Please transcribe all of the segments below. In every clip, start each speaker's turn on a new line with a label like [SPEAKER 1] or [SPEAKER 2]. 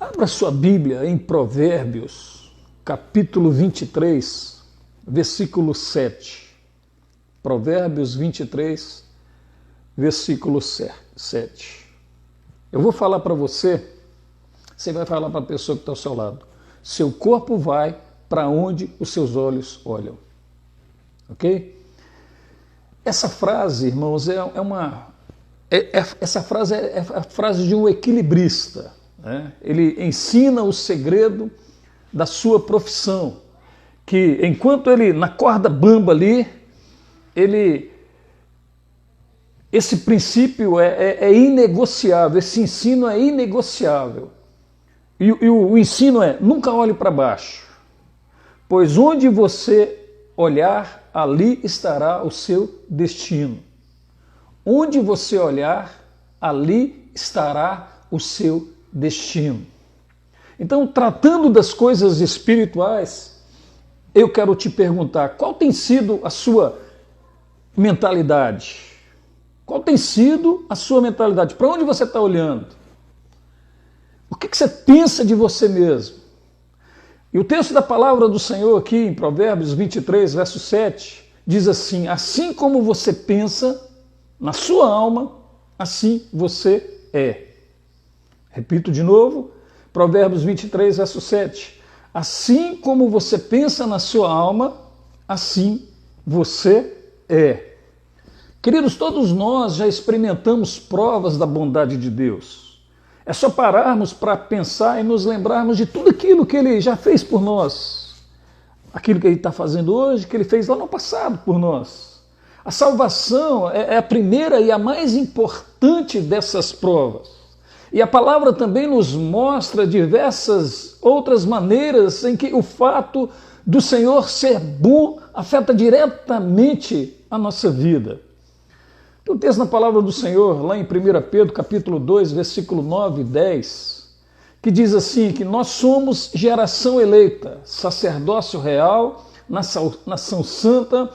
[SPEAKER 1] Abra sua Bíblia em Provérbios, capítulo 23, versículo 7. Provérbios 23, versículo 7. Eu vou falar para você, você vai falar para a pessoa que está ao seu lado. Seu corpo vai para onde os seus olhos olham. Ok? Essa frase, irmãos, essa frase é a frase de um equilibrista. Né? Ele ensina o segredo da sua profissão, que enquanto ele, na corda bamba ali, esse princípio é inegociável, esse ensino é inegociável. E o ensino é: nunca olhe para baixo, pois onde você olhar, ali estará o seu destino. Onde você olhar, ali estará o seu destino. Então, tratando das coisas espirituais, eu quero te perguntar: qual tem sido a sua mentalidade? Qual tem sido a sua mentalidade? Para onde você está olhando? O que você pensa de você mesmo? E o texto da palavra do Senhor aqui em Provérbios 23, verso 7, diz assim: assim como você pensa na sua alma, assim você é. Repito de novo, Provérbios 23, verso 7. Assim como você pensa na sua alma, assim você é. Queridos, todos nós já experimentamos provas da bondade de Deus. É só pararmos para pensar e nos lembrarmos de tudo aquilo que Ele já fez por nós. Aquilo que Ele está fazendo hoje, que Ele fez lá no passado por nós. A salvação é a primeira e a mais importante dessas provas. E a palavra também nos mostra diversas outras maneiras em que o fato do Senhor ser bom afeta diretamente a nossa vida. Tem um texto na palavra do Senhor, lá em 1 Pedro, capítulo 2, versículo 9 e 10, que diz assim, que nós somos geração eleita, sacerdócio real, nação santa,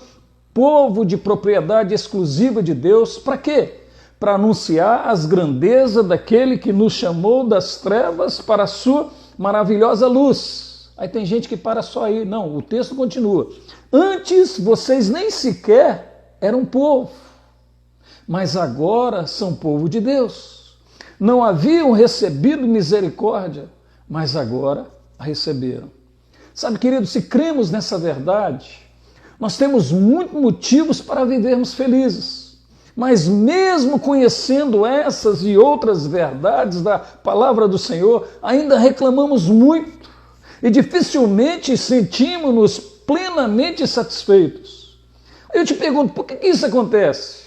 [SPEAKER 1] povo de propriedade exclusiva de Deus. Para quê? Para anunciar as grandezas daquele que nos chamou das trevas para a sua maravilhosa luz. Aí tem gente que para só aí. Não, o texto continua. Antes vocês nem sequer eram povo, mas agora são povo de Deus. Não haviam recebido misericórdia, mas agora a receberam. Sabe, querido, se cremos nessa verdade, nós temos muitos motivos para vivermos felizes. Mas mesmo conhecendo essas e outras verdades da palavra do Senhor, ainda reclamamos muito e dificilmente sentimos-nos plenamente satisfeitos. Eu te pergunto, por que isso acontece?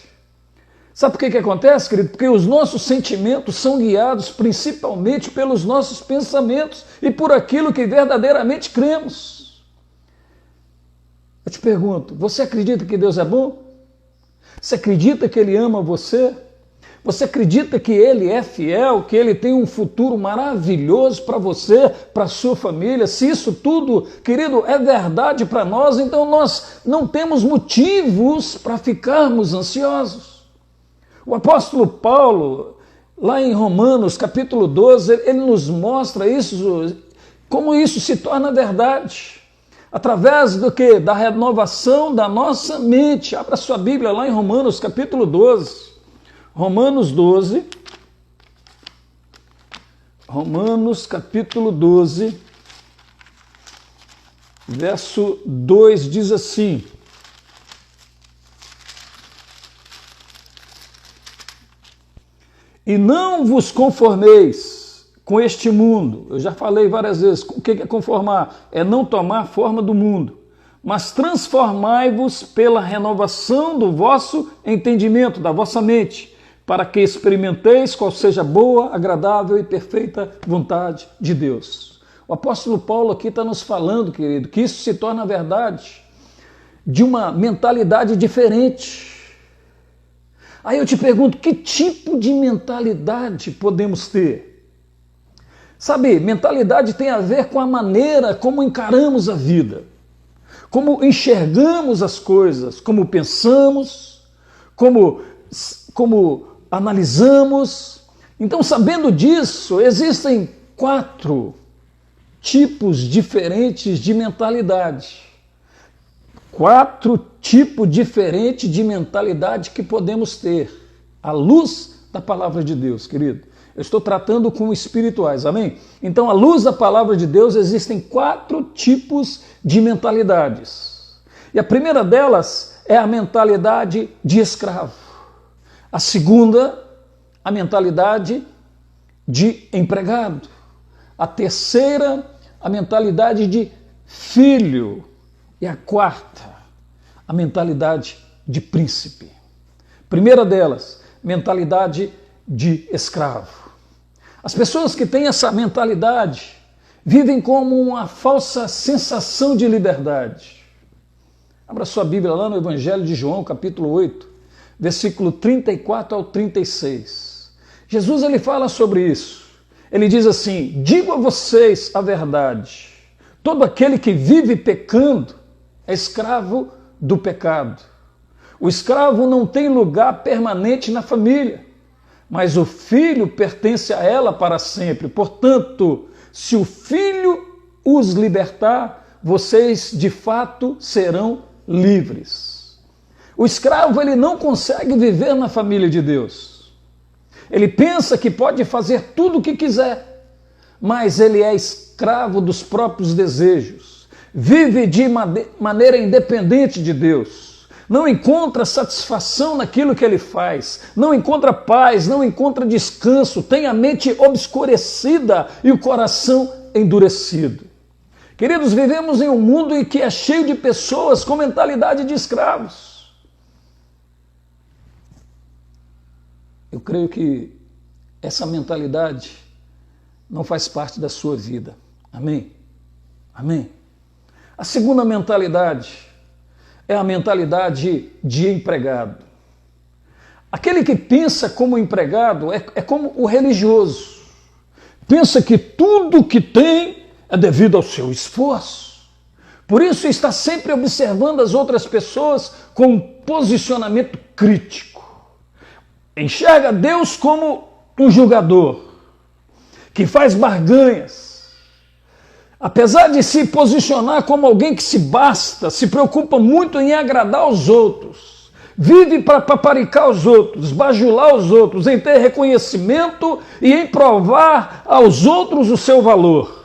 [SPEAKER 1] Sabe por que acontece, querido? Porque os nossos sentimentos são guiados principalmente pelos nossos pensamentos e por aquilo que verdadeiramente cremos. Eu te pergunto, você acredita que Deus é bom? Você acredita que Ele ama você? Você acredita que Ele é fiel, que Ele tem um futuro maravilhoso para você, para a sua família? Se isso tudo, querido, é verdade para nós, então nós não temos motivos para ficarmos ansiosos. O apóstolo Paulo, lá em Romanos, capítulo 12, ele nos mostra isso, como isso se torna verdade. Através do que? Da renovação da nossa mente. Abra sua Bíblia lá em Romanos, capítulo 12. Romanos 12. Romanos, capítulo 12, verso 2 diz assim: e não vos conformeis com este mundo. Eu já falei várias vezes, o que é conformar? É não tomar a forma do mundo, mas transformai-vos pela renovação do vosso entendimento, da vossa mente, para que experimenteis qual seja a boa, agradável e perfeita vontade de Deus. O apóstolo Paulo aqui está nos falando, querido, que isso se torna verdade de uma mentalidade diferente. Aí eu te pergunto, que tipo de mentalidade podemos ter? Sabe, mentalidade tem a ver com a maneira como encaramos a vida, como enxergamos as coisas, como pensamos, como analisamos. Então, sabendo disso, existem 4 tipos diferentes de mentalidade. 4 tipos diferentes de mentalidade que podemos ter, à luz da palavra de Deus, querido. Eu estou tratando com espirituais, amém? Então, à luz da palavra de Deus, existem 4 tipos de mentalidades. E a primeira delas é a mentalidade de escravo. A segunda, a mentalidade de empregado. A terceira, a mentalidade de filho. E a quarta, a mentalidade de príncipe. Primeira delas, mentalidade de escravo. As pessoas que têm essa mentalidade vivem como uma falsa sensação de liberdade. Abra sua Bíblia lá no Evangelho de João, capítulo 8, versículo 34 ao 36. Jesus ele fala sobre isso. Ele diz assim: digo a vocês a verdade, todo aquele que vive pecando é escravo do pecado. O escravo não tem lugar permanente na família, mas o filho pertence a ela para sempre. Portanto, se o filho os libertar, vocês de fato serão livres. O escravo ele não consegue viver na família de Deus. Ele pensa que pode fazer tudo o que quiser, mas ele é escravo dos próprios desejos. Vive de maneira independente de Deus. Não encontra satisfação naquilo que ele faz, não encontra paz, não encontra descanso, tem a mente obscurecida e o coração endurecido. Queridos, vivemos em um mundo em que é cheio de pessoas com mentalidade de escravos. Eu creio que essa mentalidade não faz parte da sua vida. Amém? Amém? A segunda mentalidade é a mentalidade de empregado. Aquele que pensa como empregado é como o religioso. Pensa que tudo que tem é devido ao seu esforço. Por isso está sempre observando as outras pessoas com um posicionamento crítico. Enxerga Deus como um julgador que faz barganhas. Apesar de se posicionar como alguém que se basta, se preocupa muito em agradar os outros, vive para paparicar os outros, bajular os outros, em ter reconhecimento e em provar aos outros o seu valor.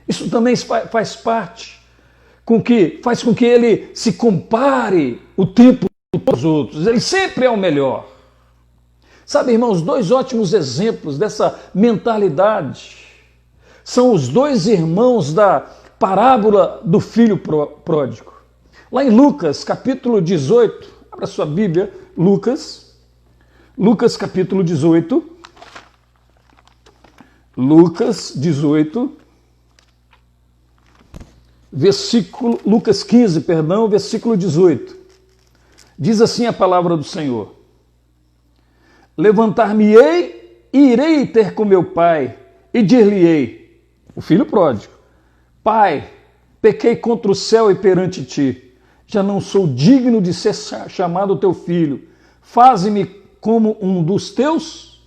[SPEAKER 1] Isso também faz parte, faz com que ele se compare o tempo com os outros. Ele sempre é o melhor. Sabe, irmãos, 2 ótimos exemplos dessa mentalidade são os 2 irmãos da parábola do filho pródigo. Lá em Lucas, capítulo 18, abra sua Bíblia, Lucas capítulo 18, Lucas 18, Lucas 15, versículo 18. Diz assim a palavra do Senhor: levantar-me-ei e irei ter com meu pai, e dir-lhe-ei, o filho pródigo: Pai, pequei contra o céu e perante ti, já não sou digno de ser chamado teu filho, faze-me como um dos teus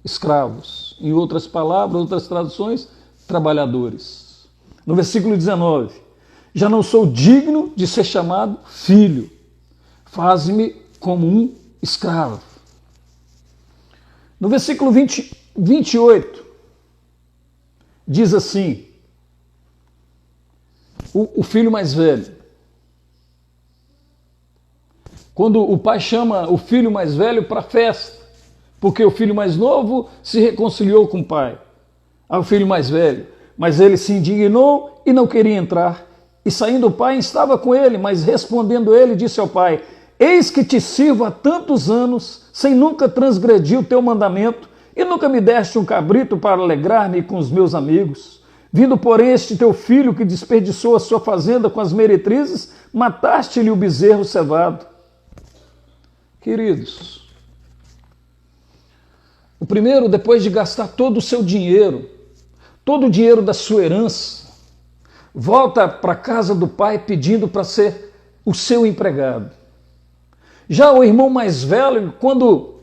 [SPEAKER 1] escravos. Em outras palavras, outras traduções, trabalhadores. No versículo 19: já não sou digno de ser chamado filho, faze-me como um escravo. No versículo 28, diz assim, o filho mais velho. Quando o pai chama o filho mais velho para a festa, porque o filho mais novo se reconciliou com o pai, ao filho mais velho, mas ele se indignou e não queria entrar. E saindo o pai estava com ele, mas respondendo ele, disse ao pai: eis que te sirvo há tantos anos, sem nunca transgredir o teu mandamento, e nunca me deste um cabrito para alegrar-me com os meus amigos. Vindo, porém, este teu filho que desperdiçou a sua fazenda com as meretrizes, mataste-lhe o bezerro cevado. Queridos, o primeiro, depois de gastar todo o seu dinheiro, todo o dinheiro da sua herança, volta para a casa do pai pedindo para ser o seu empregado. Já o irmão mais velho, quando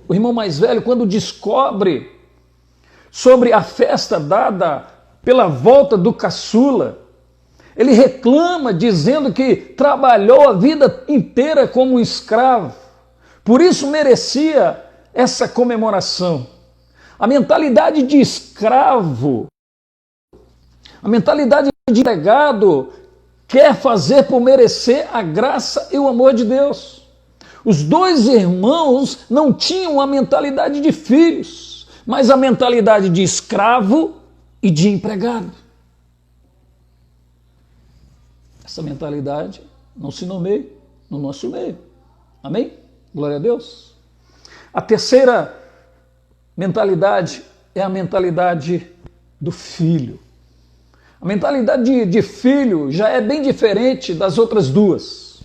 [SPEAKER 1] descobre sobre a festa dada pela volta do caçula. Ele reclama dizendo que trabalhou a vida inteira como um escravo, por isso merecia essa comemoração. A mentalidade de escravo, a mentalidade de empregado quer fazer por merecer a graça e o amor de Deus. Os dois irmãos não tinham a mentalidade de filhos, mas a mentalidade de escravo e de empregado. Essa mentalidade não se nomeia no nosso meio. Amém? Glória a Deus. A terceira mentalidade é a mentalidade do filho. A mentalidade de filho já é bem diferente das outras duas.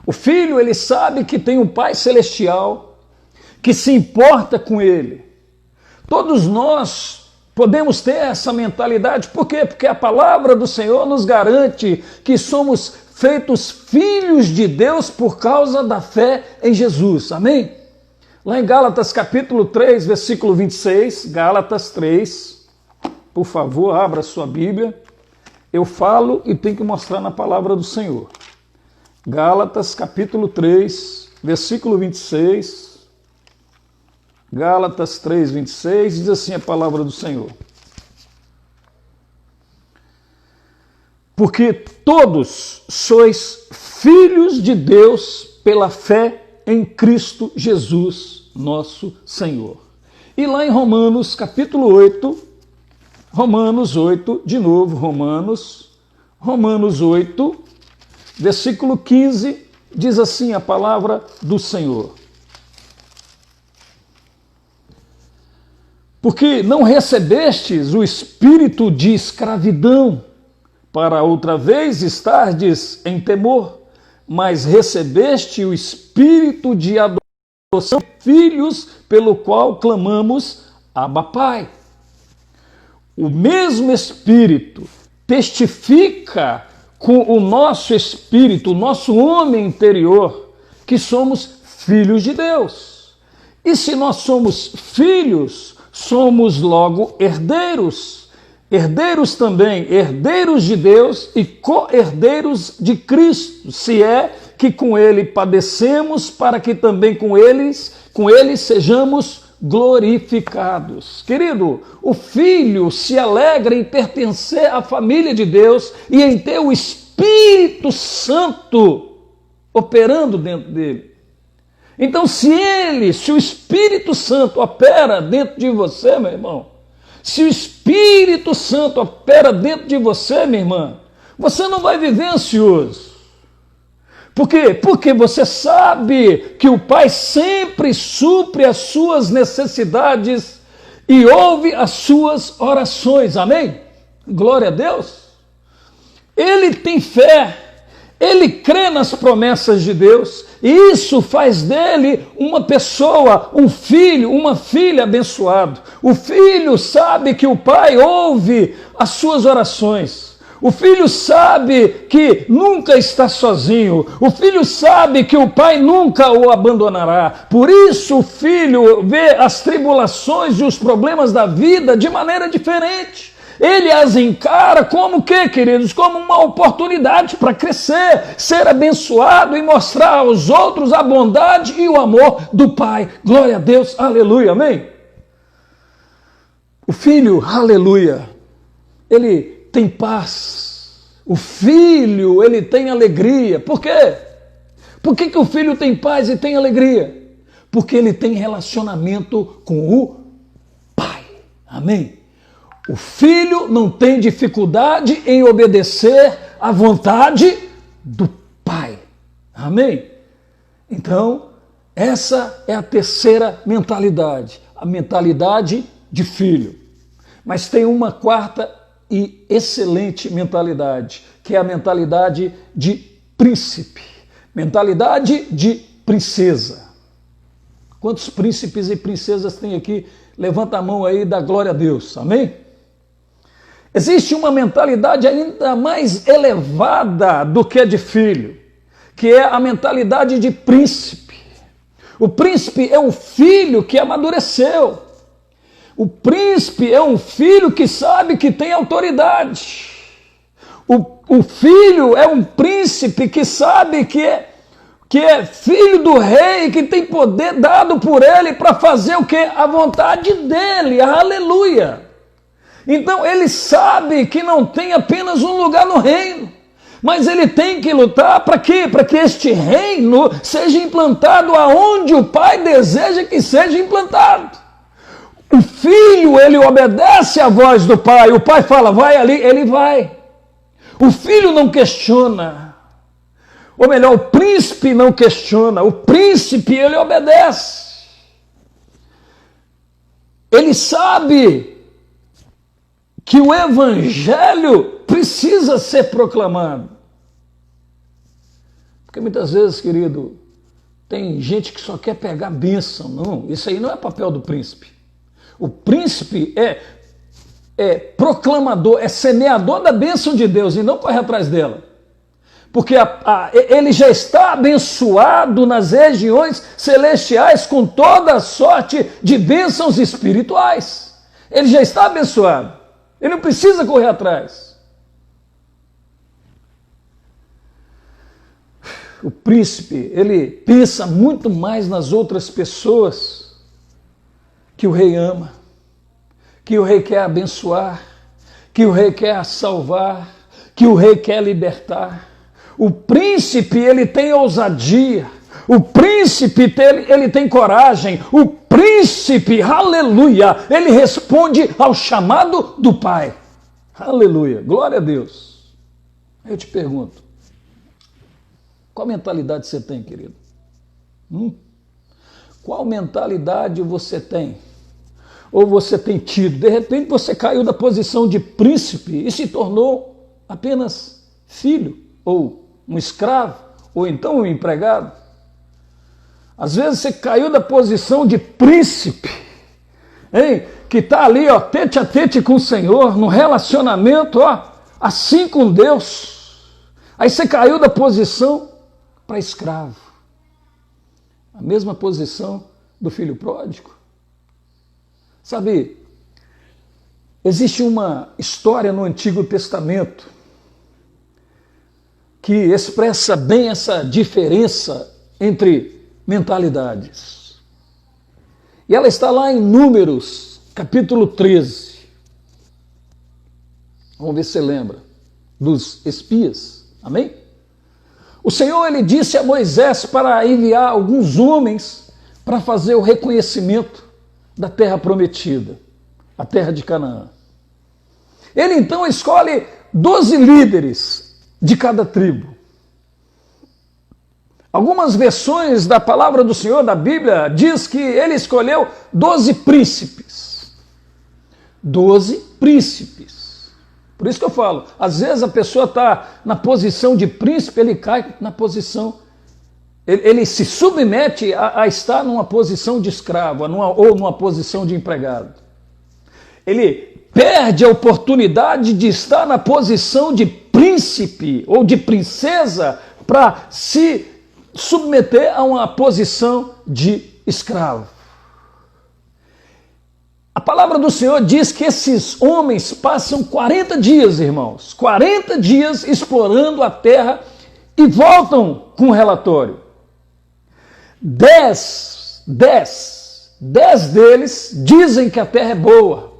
[SPEAKER 1] O filho, ele sabe que tem um Pai Celestial que se importa com ele. Todos nós podemos ter essa mentalidade. Por quê? Porque a palavra do Senhor nos garante que somos feitos filhos de Deus por causa da fé em Jesus. Amém? Lá em Gálatas capítulo 3, versículo 26, Gálatas 3, por favor, abra sua Bíblia. Eu falo e tenho que mostrar na palavra do Senhor. Gálatas capítulo 3, versículo 26. Gálatas 3, 26, diz assim a palavra do Senhor. Porque todos sois filhos de Deus pela fé em Cristo Jesus, nosso Senhor. E lá em Romanos capítulo 8, Romanos 8, de novo, Romanos 8, versículo 15, diz assim a palavra do Senhor. Porque não recebestes o espírito de escravidão, para outra vez estardes em temor, mas recebeste o espírito de adoção, filhos, pelo qual clamamos, Abba, Pai. O mesmo Espírito testifica com o nosso espírito, o nosso homem interior, que somos filhos de Deus. E se nós somos filhos, somos logo herdeiros. Herdeiros também, herdeiros de Deus e co-herdeiros de Cristo, se é que com Ele padecemos, para que também com ele sejamos glorificados. Querido, o filho se alegra em pertencer à família de Deus e em ter o Espírito Santo operando dentro dele. Então, se o Espírito Santo opera dentro de você, meu irmão, se o Espírito Santo opera dentro de você, minha irmã, você não vai viver ansioso. Por quê? Porque você sabe que o Pai sempre supre as suas necessidades e ouve as suas orações. Amém? Glória a Deus. Ele tem fé, ele crê nas promessas de Deus, e isso faz dele uma pessoa, um filho, uma filha abençoado. O filho sabe que o Pai ouve as suas orações. O filho sabe que nunca está sozinho. O filho sabe que o Pai nunca o abandonará. Por isso o filho vê as tribulações e os problemas da vida de maneira diferente. Ele as encara como o quê, queridos? Como uma oportunidade para crescer, ser abençoado e mostrar aos outros a bondade e o amor do Pai. Glória a Deus, aleluia, amém? O filho, aleluia, ele tem paz. O filho, ele tem alegria. Por quê? Por que o filho tem paz e tem alegria? Porque ele tem relacionamento com o Pai. Amém? O filho não tem dificuldade em obedecer à vontade do Pai. Amém? Então, essa é a terceira mentalidade, a mentalidade de filho. Mas tem uma quarta e excelente mentalidade, que é a mentalidade de príncipe, mentalidade de princesa. Quantos príncipes e princesas tem aqui? Levanta a mão aí e dá glória a Deus, amém? Existe uma mentalidade ainda mais elevada do que a de filho, que é a mentalidade de príncipe. O príncipe é um filho que amadureceu. O príncipe é um filho que sabe que tem autoridade. O filho é um príncipe que sabe que é filho do rei, que tem poder dado por ele para fazer o quê? A vontade dele, aleluia. Então ele sabe que não tem apenas um lugar no reino, mas ele tem que lutar para quê? Para que este reino seja implantado aonde o pai deseja que seja implantado. O filho, ele obedece à voz do pai, o pai fala, vai ali, ele vai. O filho não questiona, ou melhor, o príncipe não questiona, o príncipe, ele obedece. Ele sabe que o evangelho precisa ser proclamado. Porque muitas vezes, querido, tem gente que só quer pegar bênção. Não, isso aí não é papel do príncipe. O príncipe é proclamador, é semeador da bênção de Deus e não corre atrás dela. Porque ele já está abençoado nas regiões celestiais com toda a sorte de bênçãos espirituais. Ele já está abençoado. Ele não precisa correr atrás. O príncipe, ele pensa muito mais nas outras pessoas que o rei ama, que o rei quer abençoar, que o rei quer salvar, que o rei quer libertar. O príncipe, ele tem ousadia, o príncipe, ele tem coragem, o príncipe, aleluia, ele responde ao chamado do pai. Aleluia, glória a Deus. Eu te pergunto, qual mentalidade você tem, querido? Qual mentalidade você tem? Ou você tem tido? De repente você caiu da posição de príncipe e se tornou apenas filho, ou um escravo, ou então um empregado. Às vezes você caiu da posição de príncipe, hein? Que está ali, ó, tete a tete com o Senhor, no relacionamento, ó, assim com Deus. Aí você caiu da posição para escravo. A mesma posição do filho pródigo. Sabe, existe uma história no Antigo Testamento que expressa bem essa diferença entre mentalidades. E ela está lá em Números, capítulo 13. Vamos ver se você lembra dos espias. Amém? O Senhor, ele disse a Moisés para enviar alguns homens para fazer o reconhecimento da terra prometida, a terra de Canaã. Ele então escolhe 12 líderes de cada tribo. Algumas versões da palavra do Senhor, da Bíblia, diz que ele escolheu 12 príncipes. 12 príncipes. Por isso que eu falo, às vezes a pessoa está na posição de príncipe, ele cai na posição, ele se submete a estar numa posição de escravo, ou numa posição de empregado. Ele perde a oportunidade de estar na posição de príncipe ou de princesa para se submeter a uma posição de escravo. A palavra do Senhor diz que esses homens passam 40 dias, irmãos, 40 dias explorando a terra e voltam com um relatório. 10 deles dizem que a terra é boa,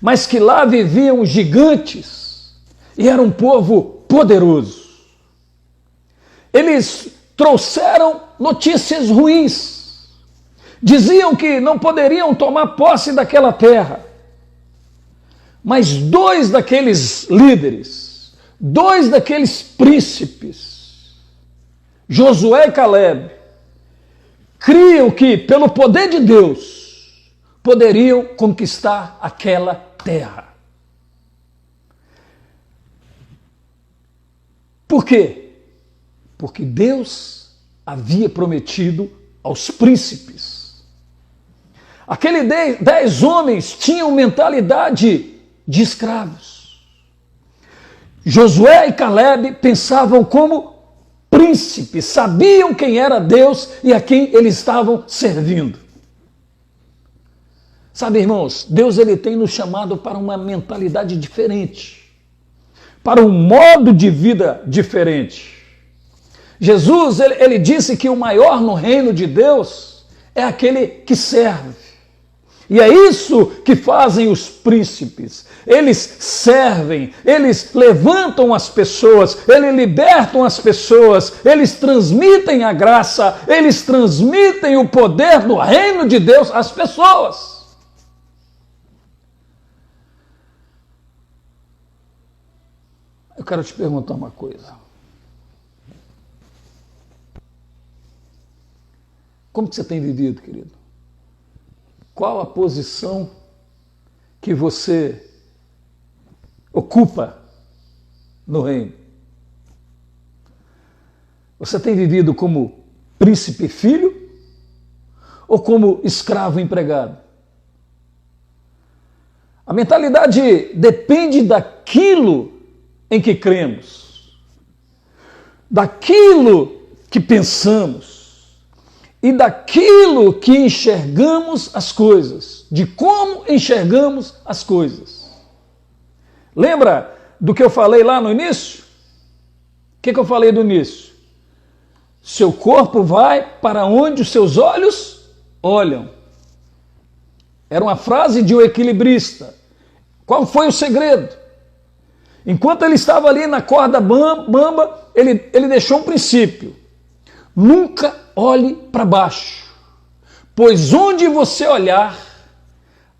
[SPEAKER 1] mas que lá viviam gigantes e era um povo poderoso. Eles trouxeram notícias ruins. Diziam que não poderiam tomar posse daquela terra. Mas 2 daqueles líderes, 2 daqueles príncipes, Josué e Caleb, criam que, pelo poder de Deus, poderiam conquistar aquela terra. Por quê? Porque Deus havia prometido aos príncipes. Aqueles 10 homens tinham mentalidade de escravos. Josué e Caleb pensavam como príncipes, sabiam quem era Deus e a quem eles estavam servindo. Sabe, irmãos, Deus ele tem nos chamado para uma mentalidade diferente, para um modo de vida diferente. Jesus ele disse que o maior no reino de Deus é aquele que serve. E é isso que fazem os príncipes. Eles servem, eles levantam as pessoas, eles libertam as pessoas, eles transmitem a graça, eles transmitem o poder do reino de Deus às pessoas. Eu quero te perguntar uma coisa. Como que você tem vivido, querido? Qual a posição que você ocupa no reino? Você tem vivido como príncipe filho ou como escravo empregado? A mentalidade depende daquilo em que cremos, daquilo que pensamos e daquilo que enxergamos as coisas, de como enxergamos as coisas. Lembra do que eu falei lá no início? O que eu falei do início? Seu corpo vai para onde os seus olhos olham. Era uma frase de um equilibrista. Qual foi o segredo? Enquanto ele estava ali na corda bamba, ele deixou um princípio. Nunca olhe para baixo, pois onde você olhar,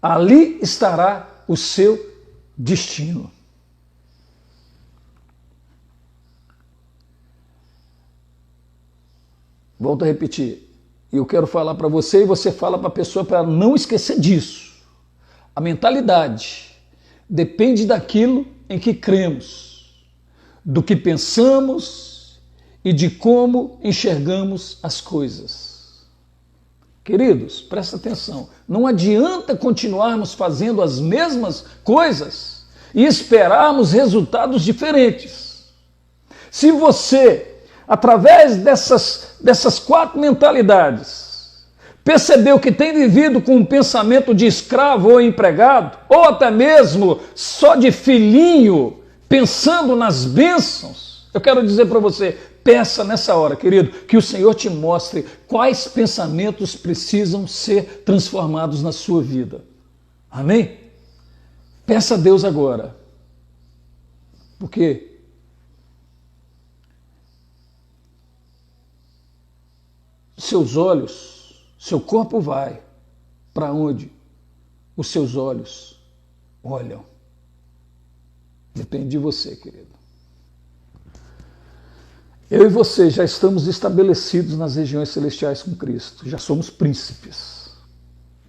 [SPEAKER 1] ali estará o seu destino. Volto a repetir. Eu quero falar para você e você fala para a pessoa para não esquecer disso. A mentalidade depende daquilo em que cremos, do que pensamos e de como enxergamos as coisas. Queridos, presta atenção. Não adianta continuarmos fazendo as mesmas coisas e esperarmos resultados diferentes. Se você, através dessas 4 mentalidades, percebeu que tem vivido com um pensamento de escravo ou empregado, ou até mesmo só de filhinho, pensando nas bênçãos, eu quero dizer para você, peça nessa hora, querido, que o Senhor te mostre quais pensamentos precisam ser transformados na sua vida. Amém? Peça a Deus agora. Porque seus olhos, seu corpo vai para onde os seus olhos olham. Depende de você, querido. Eu e você já estamos estabelecidos nas regiões celestiais com Cristo. Já somos príncipes.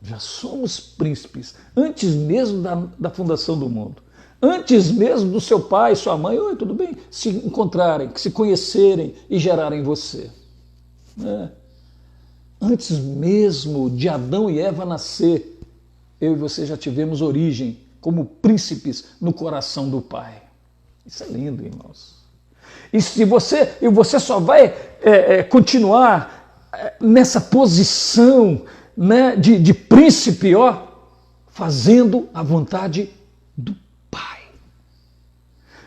[SPEAKER 1] Já somos príncipes. Antes mesmo da fundação do mundo. Antes mesmo do seu pai e sua mãe, oi, tudo bem? Se encontrarem, se conhecerem e gerarem você. Antes mesmo de Adão e Eva nascer, eu e você já tivemos origem como príncipes no coração do Pai. Isso é lindo, irmãos. E se você só vai continuar nessa posição, né, de príncipe, fazendo a vontade do Pai,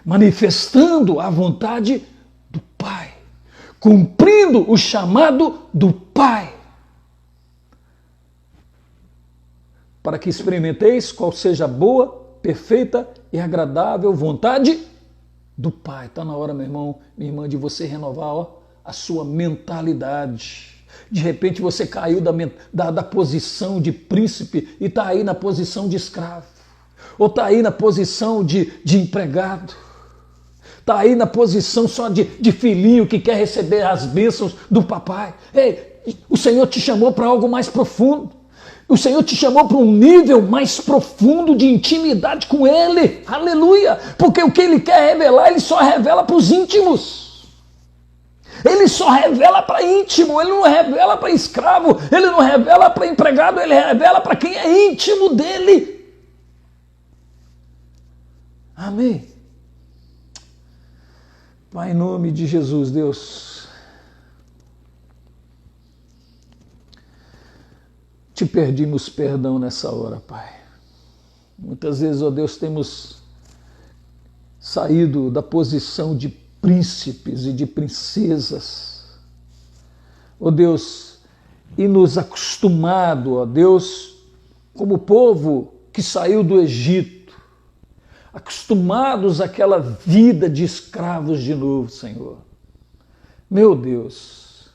[SPEAKER 1] manifestando a vontade do Pai, cumprindo o chamado do Pai, para que experimenteis qual seja a boa, perfeita e agradável vontade do Pai. Está na hora, meu irmão, minha irmã, de você renovar a sua mentalidade. De repente você caiu da posição de príncipe e está aí na posição de escravo. Ou está aí na posição de empregado. Está aí na posição só de filhinho que quer receber as bênçãos do papai. Ei, o Senhor te chamou para algo mais profundo. O Senhor te chamou para um nível mais profundo de intimidade com Ele. Aleluia! Porque o que Ele quer revelar, Ele só revela para os íntimos. Ele só revela para íntimo, Ele não revela para escravo, Ele não revela para empregado, Ele revela para quem é íntimo dEle. Amém? Pai, em nome de Jesus, Deus, te pedimos perdão nessa hora, Pai. Muitas vezes, ó Deus, temos saído da posição de príncipes e de princesas, ó Deus, e nos acostumado, ó Deus, como povo que saiu do Egito, acostumados àquela vida de escravos de novo, Senhor. Meu Deus,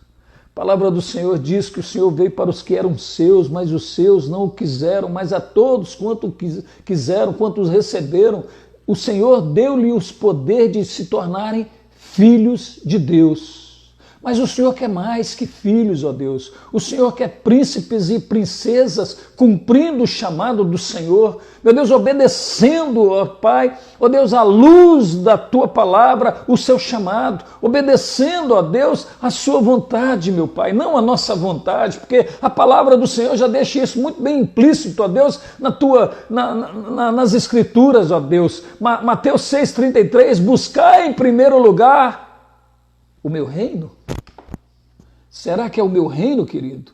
[SPEAKER 1] a palavra do Senhor diz que o Senhor veio para os que eram seus, mas os seus não o quiseram, mas a todos quanto quiseram, quantos receberam, o Senhor deu-lhe os poderes de se tornarem filhos de Deus. Mas o Senhor quer mais que filhos, ó Deus. O Senhor quer príncipes e princesas cumprindo o chamado do Senhor. Meu Deus, obedecendo, ó Pai, ó Deus, à luz da Tua palavra, o seu chamado. Obedecendo, ó Deus, a Sua vontade, meu Pai, não a nossa vontade, porque a palavra do Senhor já deixa isso muito bem implícito, ó Deus, nas Escrituras, ó Deus. Mateus 6,33, buscai em primeiro lugar o meu reino? Será que é o meu reino, querido,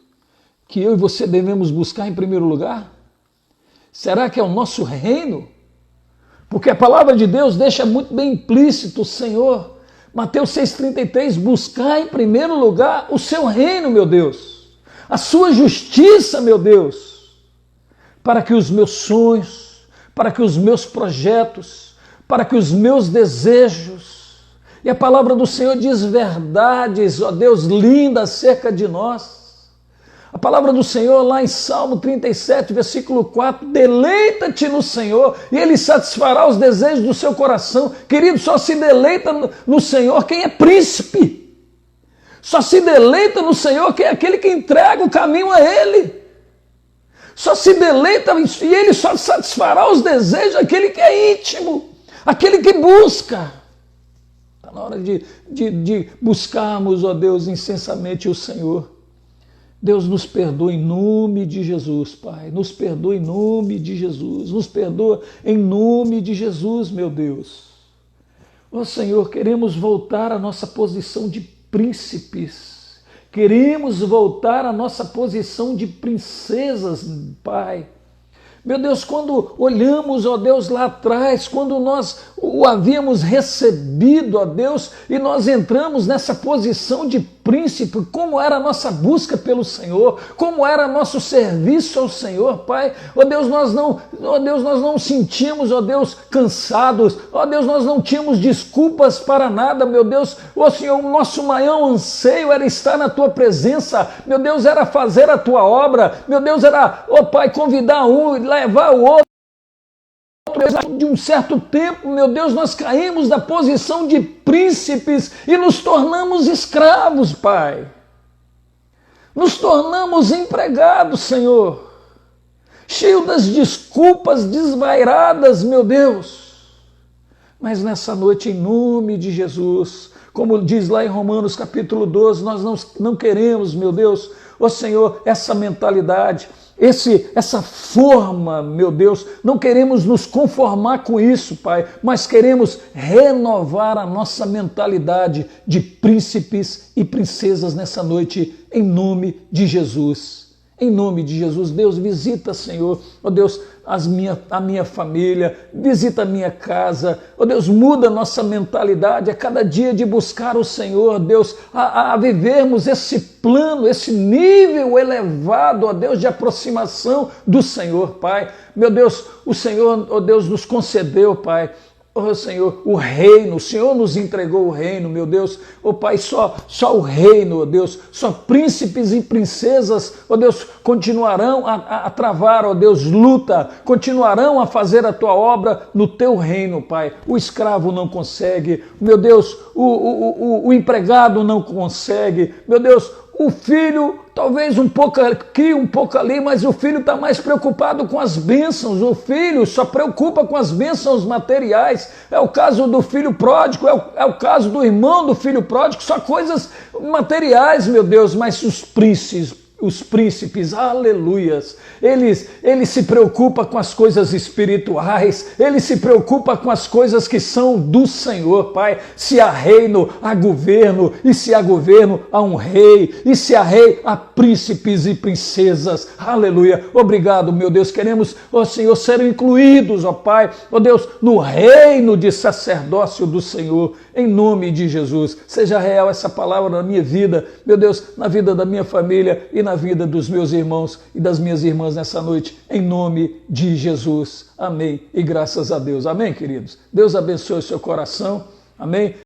[SPEAKER 1] que eu e você devemos buscar em primeiro lugar? Será que é o nosso reino? Porque a palavra de Deus deixa muito bem implícito, Senhor, Mateus 6,33, buscar em primeiro lugar o seu reino, meu Deus, a sua justiça, meu Deus, para que os meus sonhos, para que os meus projetos, para que os meus desejos. E a palavra do Senhor diz verdades, ó Deus, lindas acerca de nós. A palavra do Senhor lá em Salmo 37, versículo 4, deleita-te no Senhor e Ele satisfará os desejos do seu coração. Querido, só se deleita no Senhor quem é príncipe. Só se deleita no Senhor quem é aquele que entrega o caminho a Ele. Só se deleita e Ele só satisfará os desejos daquele que é íntimo, aquele que busca. Está na hora de buscarmos, ó Deus, incessantemente o Senhor. Deus nos perdoa em nome de Jesus, Pai. Nos perdoa em nome de Jesus. Nos perdoa em nome de Jesus, meu Deus. Ó Senhor, queremos voltar à nossa posição de príncipes. Queremos voltar à nossa posição de princesas, Pai. Meu Deus, quando olhamos, ó Deus, lá atrás, quando nós o havíamos recebido, ó Deus, e nós entramos nessa posição de príncipe, como era a nossa busca pelo Senhor, como era nosso serviço ao Senhor, Pai. Ó Deus, nós não sentimos, ó Deus, cansados, ó Deus, nós não tínhamos desculpas para nada, meu Deus. Ó Senhor, o nosso maior anseio era estar na Tua presença, meu Deus, era fazer a Tua obra, meu Deus, era, ó Pai, convidar um, levar o outro. De um certo tempo, meu Deus, nós caímos da posição de príncipes e nos tornamos escravos, Pai. Nos tornamos empregados, Senhor, cheio das desculpas desvairadas, meu Deus. Mas nessa noite, em nome de Jesus, como diz lá em Romanos capítulo 12, nós não queremos, meu Deus, ó Senhor, essa mentalidade, essa forma, meu Deus, não queremos nos conformar com isso, Pai, mas queremos renovar a nossa mentalidade de príncipes e princesas nessa noite, em nome de Jesus. Em nome de Jesus, Deus, visita, Senhor, ó Deus, a minha família, visita a minha casa, ó Deus, muda a nossa mentalidade a cada dia de buscar o Senhor, Deus, a vivermos esse plano, esse nível elevado, ó Deus, de aproximação do Senhor, Pai. Meu Deus, o Senhor, ó Deus, nos concedeu, Pai, ó Senhor, o reino, o Senhor nos entregou o reino, meu Deus, ó Pai, só o reino, ó Deus, só príncipes e princesas, ó Deus, continuarão a travar, ó Deus, luta, continuarão a fazer a Tua obra no Teu reino, Pai. O escravo não consegue, meu Deus, o empregado não consegue, meu Deus, o filho, talvez um pouco aqui, um pouco ali, mas o filho está mais preocupado com as bênçãos. O filho só preocupa com as bênçãos materiais. É o caso do filho pródigo, é o caso do irmão do filho pródigo, só coisas materiais, meu Deus. Mas os príncipes os príncipes, aleluias, ele se preocupa com as coisas espirituais, ele se preocupa com as coisas que são do Senhor, Pai. Se há reino, há governo, e se há governo, há um rei, e se há rei, há príncipes e princesas, aleluia. Obrigado, meu Deus, queremos, ó Senhor, ser incluídos, ó Pai, ó Deus, no reino de sacerdócio do Senhor, em nome de Jesus. Seja real essa palavra na minha vida, meu Deus, na vida da minha família e na vida dos meus irmãos e das minhas irmãs nessa noite, em nome de Jesus. Amém. E graças a Deus. Amém, queridos? Deus abençoe o seu coração. Amém.